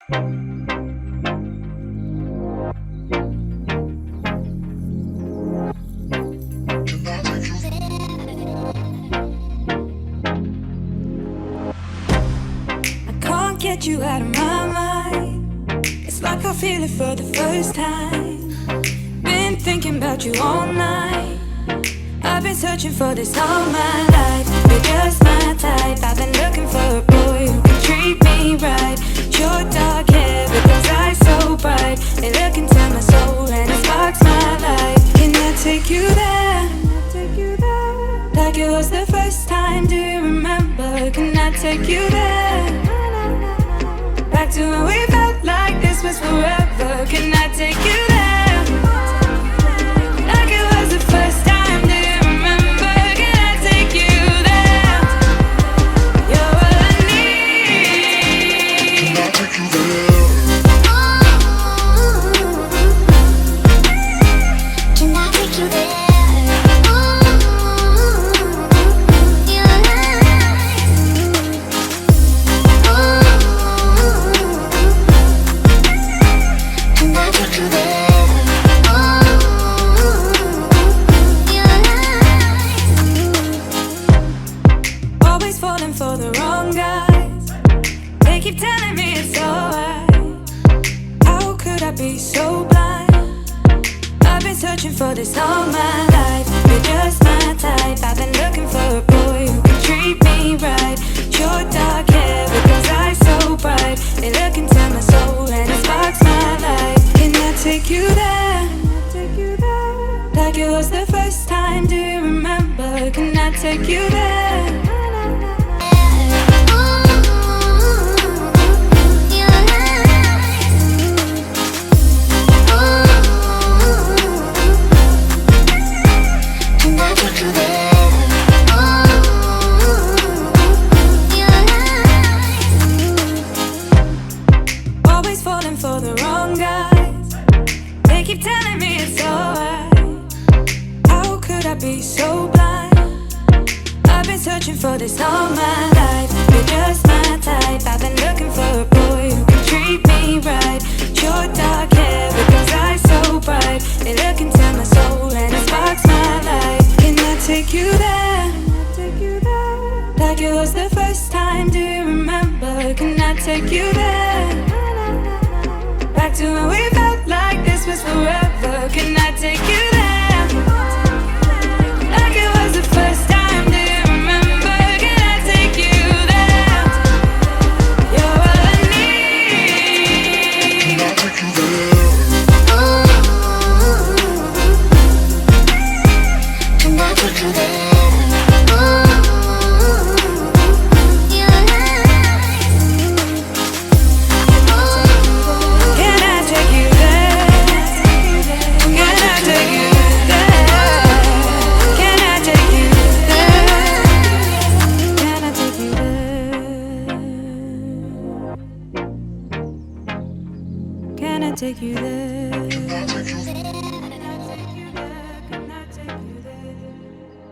Can't get you out of my mind. It's like I feel it for the first time. Been thinking about you all night. I've been searching for this all my life. You're just my type. I've been looking for a boy who can treat me right. Your dark hair with those eyes so bright, they look into my soul and it sparks my life. Can I take you there? Like it was the first time, do you remember? Can I take you there? Back to when we felt like this was forever. Can I take you there? Like it was the first time, do you remember? Can I take you there? You're all I need. Can I take you there? Can I take you there? For the wrong guys, they keep telling me it's alright. How could I be so blind? I've been searching for this all my life. You're just my type. I've been looking for a boy who can treat me right. Your dark hair with those eyes so bright, they look into my soul and it sparks my life. Can I take you there? Like it was the first time, do you remember? Can I take you there? Falling for the wrong guys, they keep telling me it's alright. How could I be so blind? I've been searching for this all my life. You're just my type. I've been looking for a boy who can treat me right. Your dark hair with those eyes so bright, they look into my soul and it sparks my life. Can I take you there? Like it was the first time, do you remember? Can I take you there? Back to when we felt like this was forever. Can I take you there? Like it was the first time, do you remember? Can I take you there? You're all I need. Can I take you there? Can I take you there? Can I take you there?